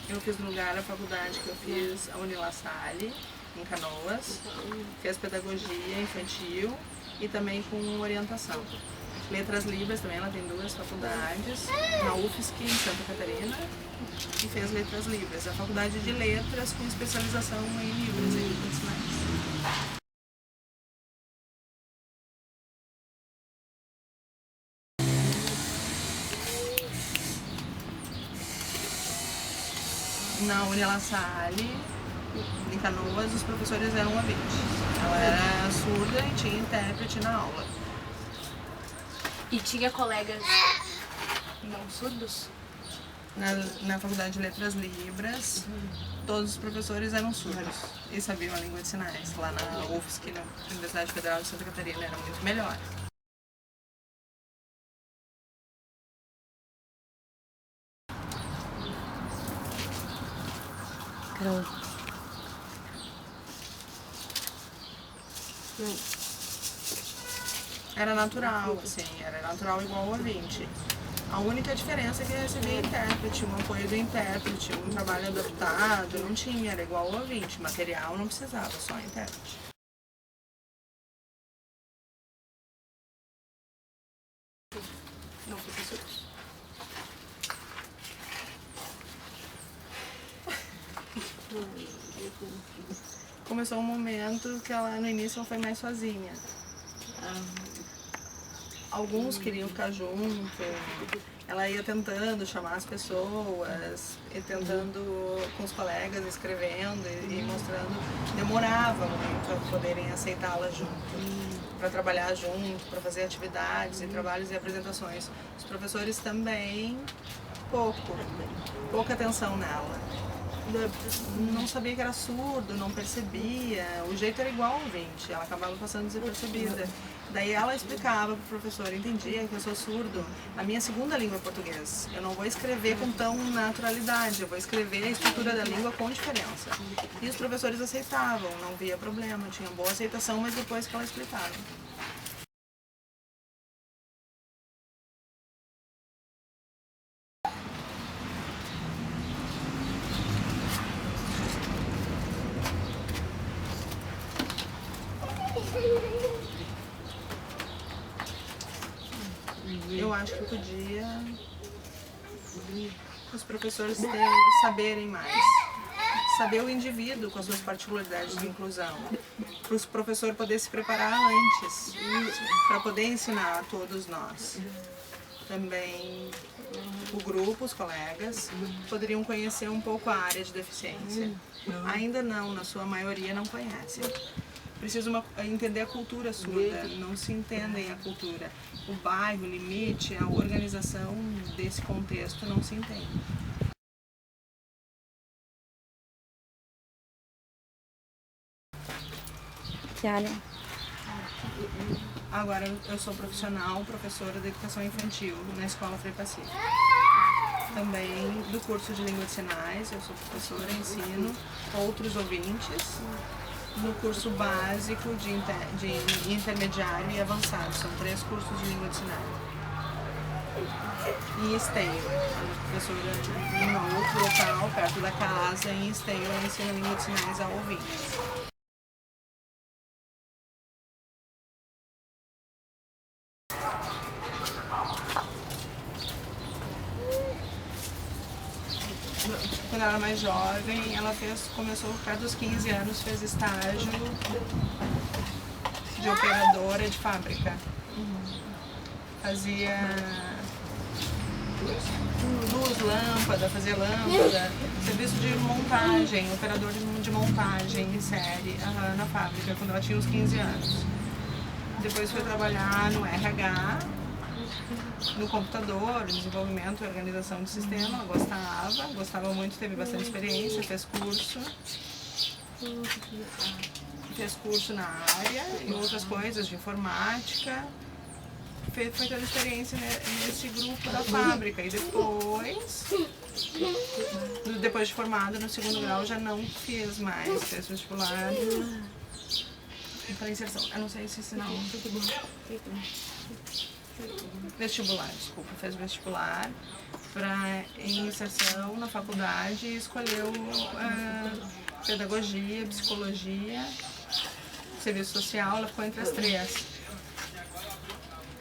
Eu fiz no lugar a faculdade que eu fiz, a Unila Salle, em Canoas. Fiz pedagogia infantil e também com orientação. Letras Libras também, ela tem 2 faculdades, na UFSC em Santa Catarina, e fez Letras Libras, a faculdade de letras com especialização em Libras e língua de sinais. Na Unila Salle, em Canoas, os professores eram ouvintes. Ela era surda e tinha intérprete na aula. E tinha colegas não surdos? Na faculdade de Letras Libras, todos os professores eram surdos e sabiam a língua de sinais. Lá na UFSC, na Universidade Federal de Santa Catarina, era muito melhor. Carol. Era natural, assim, era natural igual ouvinte. A única diferença é que eu recebia intérprete, um apoio do intérprete, um trabalho adaptado, não tinha, era igual ouvinte. Material não precisava, só intérprete. Não, professor. Começou um momento que ela, no início, não foi mais sozinha. Alguns queriam ficar junto, ela ia tentando chamar as pessoas, e tentando com os colegas, escrevendo e mostrando. Demorava muito para poderem aceitá-la junto, para trabalhar junto, para fazer atividades e trabalhos e apresentações. Os professores também, pouca atenção nela. Não sabia que era surdo, não percebia, o jeito era igual ao ouvinte, ela acabava passando desapercebida. Daí ela explicava para o professor, entendia que eu sou surdo, a minha segunda língua é português, eu não vou escrever com tão naturalidade, eu vou escrever a estrutura da língua com diferença. E os professores aceitavam, não via problema, tinha boa aceitação, mas depois que ela explicava. Eu acho que podia os professores saberem mais, saber o indivíduo com as suas particularidades de inclusão, para o professor poder se preparar antes, para poder ensinar a todos nós. Também o grupo, os colegas, poderiam conhecer um pouco a área de deficiência. Ainda não, na sua maioria não conhecem. Precisam entender a cultura surda, não se entendem a cultura. O bairro, o limite, a organização desse contexto não se entende. Kiara. Agora eu sou profissional, professora de educação infantil na Escola Frei Pacífico. Também do curso de língua de sinais, eu sou professora, ensino outros ouvintes. No curso básico de intermediário e avançado, são 3 cursos de língua de sinais. Em Esteio, a professora em um outro local, perto da casa, em Esteio, ela ensina língua de sinais a ouvintes. Quando ela era mais jovem, ela começou perto dos 15 anos, fez estágio de operadora de fábrica. Fazia luz, lâmpada, fazia lâmpada, serviço de montagem, operador de montagem em série na fábrica, quando ela tinha uns 15 anos. Depois foi trabalhar no RH, no computador, desenvolvimento e organização de sistema. Ela gostava muito, teve bastante experiência, fez curso na área e outras coisas de informática. Foi tendo experiência nesse grupo da fábrica e depois de formada no 2º grau já não fiz mais, fez vestibular para inserção. Eu não sei se não. Vestibular, desculpa, fez vestibular em inserção na faculdade e escolheu pedagogia, psicologia, serviço social. Ela ficou entre as três.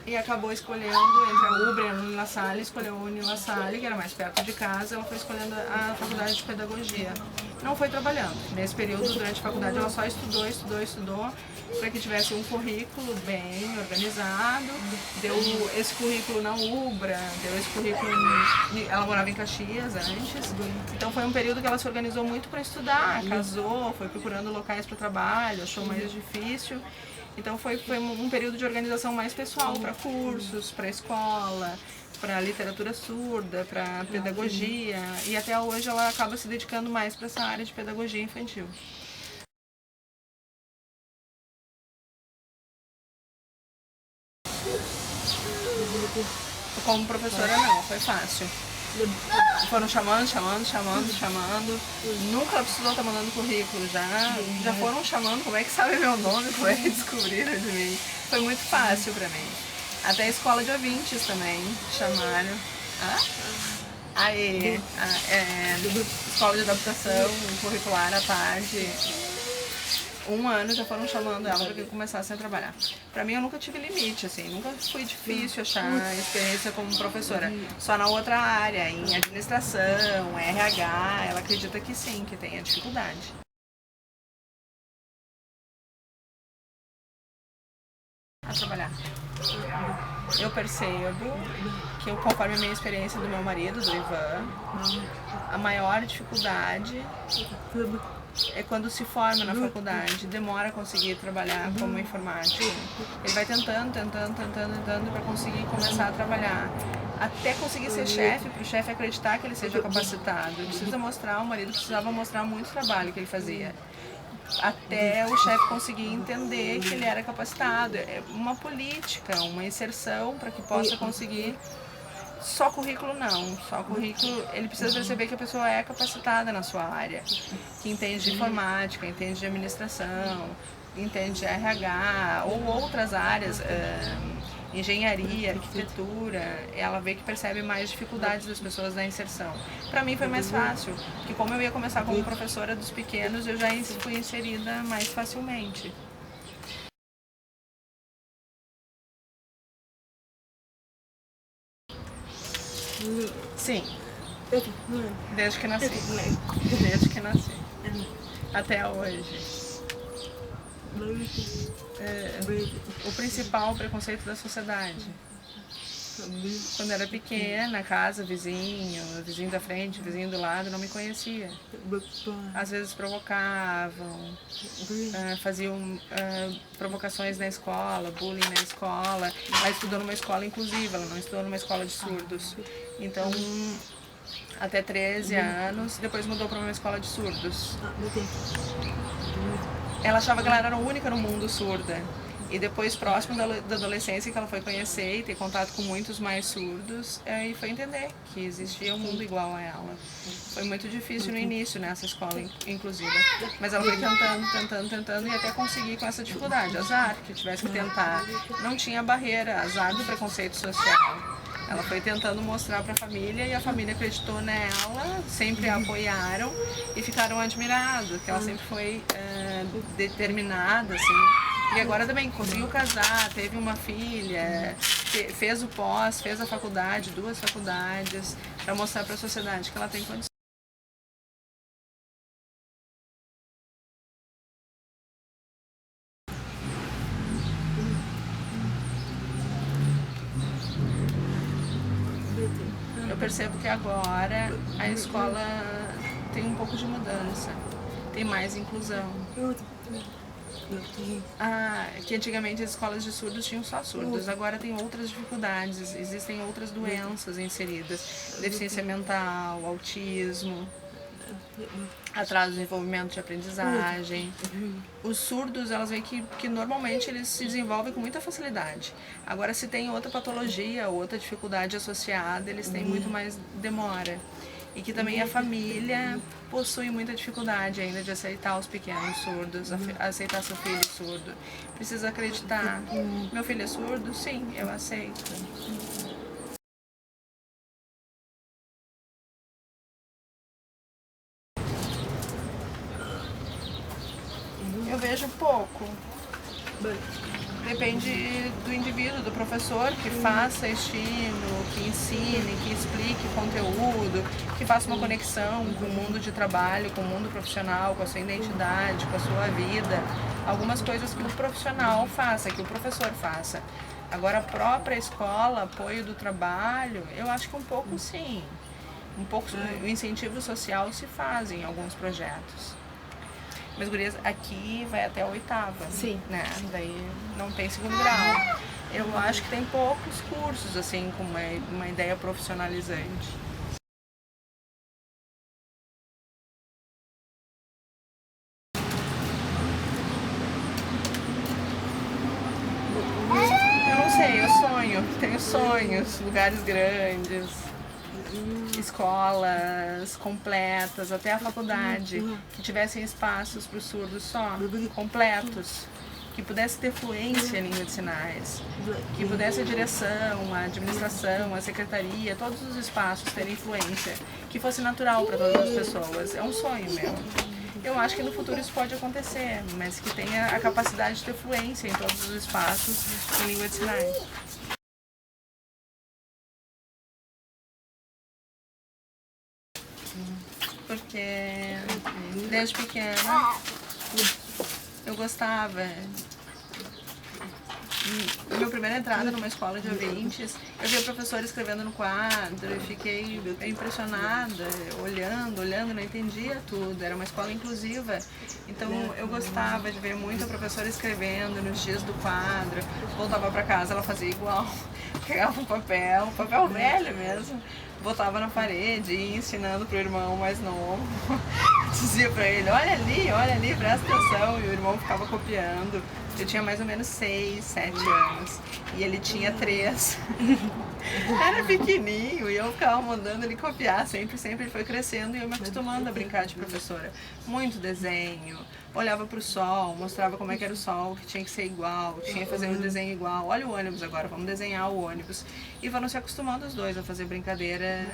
E acabou escolhendo entre a UBRA e a Unila Salle, escolheu a Unila Salle, que era mais perto de casa. Ela foi escolhendo a faculdade de pedagogia. Não foi trabalhando. Nesse período, durante a faculdade, ela só estudou, para que tivesse um currículo bem organizado. Deu esse currículo na UBRA, deu esse currículo... Ela morava em Caxias antes. Então foi um período que ela se organizou muito para estudar, casou, foi procurando locais para trabalho, achou mais difícil. Então foi um período de organização mais pessoal para cursos, para escola, para literatura surda, para pedagogia, e até hoje ela acaba se dedicando mais para essa área de pedagogia infantil. Como professora não, foi fácil. Foram chamando. Nunca precisou estar mandando currículo, já foram chamando, como é que sabe meu nome, como é que descobriram de mim. Foi muito fácil pra mim. Até a escola de ouvintes também chamaram. Escola de adaptação curricular à tarde. 1 ano já foram chamando ela para que começasse a trabalhar. Para mim eu nunca tive limite, assim, nunca foi difícil achar experiência como professora. Só na outra área, em administração, RH, ela acredita que sim, que tenha dificuldade. A trabalhar. Eu percebo que, conforme a minha experiência do meu marido, do Ivan, a maior dificuldade é quando se forma na faculdade, demora a conseguir trabalhar como informático. Ele vai tentando para conseguir começar a trabalhar. Até conseguir ser chefe, para o chefe acreditar que ele seja capacitado. O marido precisava mostrar muito trabalho que ele fazia. Até o chefe conseguir entender que ele era capacitado. É uma política, uma inserção para que possa conseguir. Só currículo não, só currículo, ele precisa perceber que a pessoa é capacitada na sua área, que entende de informática, entende de administração, entende de RH ou outras áreas, engenharia, arquitetura. Ela vê que percebe mais dificuldades das pessoas na inserção. Para mim foi mais fácil, porque como eu ia começar como professora dos pequenos, eu já fui inserida mais facilmente. Sim, desde que nasci. Desde que nasci. Até hoje. O principal preconceito da sociedade. Quando era pequena, casa, vizinho da frente, vizinho do lado, não me conhecia. Às vezes provocavam, faziam provocações na escola, bullying na escola. Ela estudou numa escola inclusiva, ela não estudou numa escola de surdos. Então, até 13 anos, depois mudou para uma escola de surdos. Ela achava que ela era a única no mundo surda. E depois, próximo da adolescência, que ela foi conhecer e ter contato com muitos mais surdos, e foi entender que existia um mundo igual a ela. Foi muito difícil no início, nessa escola inclusiva. Mas ela foi tentando e até conseguir com essa dificuldade. Azar, que tivesse que tentar. Não tinha barreira, azar do preconceito social. Ela foi tentando mostrar para a família e a família acreditou nela, sempre a apoiaram e ficaram admirados, que ela sempre foi determinada, assim. E agora também conseguiu casar, teve uma filha, fez o pós, fez a faculdade, 2 faculdades, para mostrar para a sociedade que ela tem condições. Eu percebo que agora a escola tem um pouco de mudança, tem mais inclusão. Que antigamente as escolas de surdos tinham só surdos, agora tem outras dificuldades, existem outras doenças inseridas, deficiência mental, autismo, atraso no desenvolvimento de aprendizagem. Os surdos, elas veem que normalmente eles se desenvolvem com muita facilidade. Agora, se tem outra patologia, outra dificuldade associada, eles têm muito mais demora. E que também a família possui muita dificuldade ainda de aceitar os pequenos surdos, aceitar seu filho surdo. Precisa acreditar. Meu filho é surdo? Sim, eu aceito. vejo pouco. Depende do indivíduo, do professor, que faça estímulo, que ensine, que explique conteúdo, que faça uma conexão com o mundo de trabalho, com o mundo profissional, com a sua identidade, com a sua vida. Algumas coisas que o profissional faça, que o professor faça. Agora, a própria escola, apoio do trabalho, eu acho que um pouco sim. Um pouco o incentivo social se faz em alguns projetos. Mas, gurias, aqui vai até a 8ª, Sim. Né? Daí não tem segundo grau. Eu acho que tem poucos cursos, assim, com uma ideia profissionalizante. Eu não sei, eu sonho, tenho sonhos, lugares grandes, escolas completas, até a faculdade, que tivessem espaços para os surdos só, completos, que pudesse ter fluência em língua de sinais, que pudesse a direção, a administração, a secretaria, todos os espaços terem fluência, que fosse natural para todas as pessoas. É um sonho meu. Eu acho que no futuro isso pode acontecer, mas que tenha a capacidade de ter fluência em todos os espaços em língua de sinais. Porque desde pequena eu gostava. Minha primeira entrada numa escola de ouvintes, eu vi a professora escrevendo no quadro e fiquei impressionada, olhando, não entendia tudo. Era uma escola inclusiva, então eu gostava de ver muito a professora escrevendo nos dias do quadro. Voltava para casa, ela fazia igual, pegava um papel velho mesmo, botava na parede e ia ensinando pro irmão mais novo. Dizia pra ele, olha ali, presta atenção. E o irmão ficava copiando. Eu tinha mais ou menos 6, 7 anos. E ele tinha 3. Era pequenininho e eu ficava mandando ele copiar. Sempre ele foi crescendo e eu me acostumando a brincar de professora. Muito desenho. Olhava pro sol, mostrava como é que era o sol, que tinha que ser igual, tinha que fazer um desenho igual. Olha o ônibus agora, vamos desenhar o ônibus. E foram se acostumando os dois a fazer brincadeira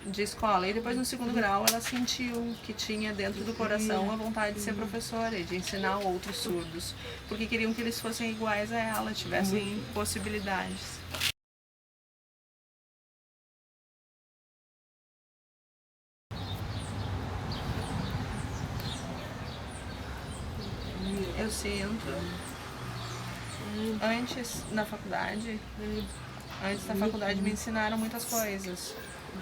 de escola. E depois no segundo grau ela sentiu que tinha dentro do coração a vontade de ser professora e de ensinar outros surdos, porque queriam que eles fossem iguais a ela, tivessem possibilidades. Eu sinto, antes da faculdade me ensinaram muitas coisas.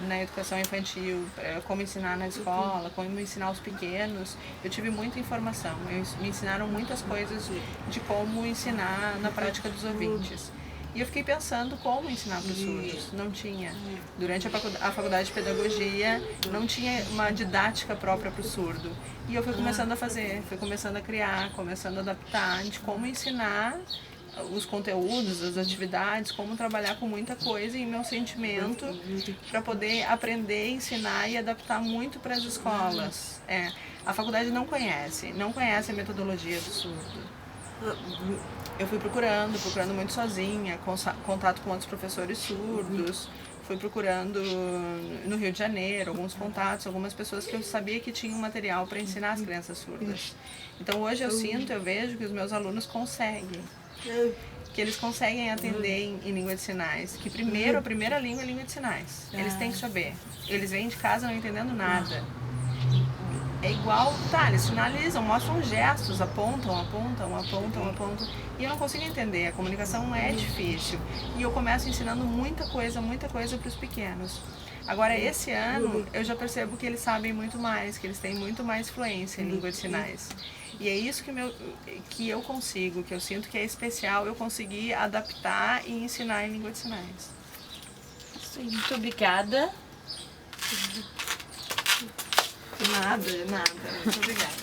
Na educação infantil, como ensinar na escola, como ensinar os pequenos, eu tive muita informação. Me ensinaram muitas coisas de como ensinar na prática dos ouvintes. E eu fiquei pensando como ensinar para os surdos. Não tinha. Durante a faculdade de pedagogia, não tinha uma didática própria para o surdo. E eu fui começando a fazer, fui começando a criar, começando a adaptar de como ensinar os conteúdos, as atividades, como trabalhar com muita coisa em meu sentimento para poder aprender, ensinar e adaptar muito para as escolas. A faculdade não conhece a metodologia do surdo. Eu fui procurando muito sozinha, contato com outros professores surdos, fui procurando no Rio de Janeiro alguns contatos, algumas pessoas que eu sabia que tinham material para ensinar as crianças surdas. Então hoje eu vejo que os meus alunos conseguem. Que eles conseguem atender em língua de sinais, que a primeira língua é língua de sinais. Eles têm que saber. Eles vêm de casa não entendendo nada. É igual, eles sinalizam, mostram gestos, apontam. E eu não consigo entender, a comunicação é difícil. E eu começo ensinando muita coisa para os pequenos. Agora, esse ano, eu já percebo que eles sabem muito mais, que eles têm muito mais fluência em língua de sinais. E é isso que eu consigo, que eu sinto que é especial, eu conseguir adaptar e ensinar em língua de sinais. Sim, muito obrigada. Nada. Muito obrigada.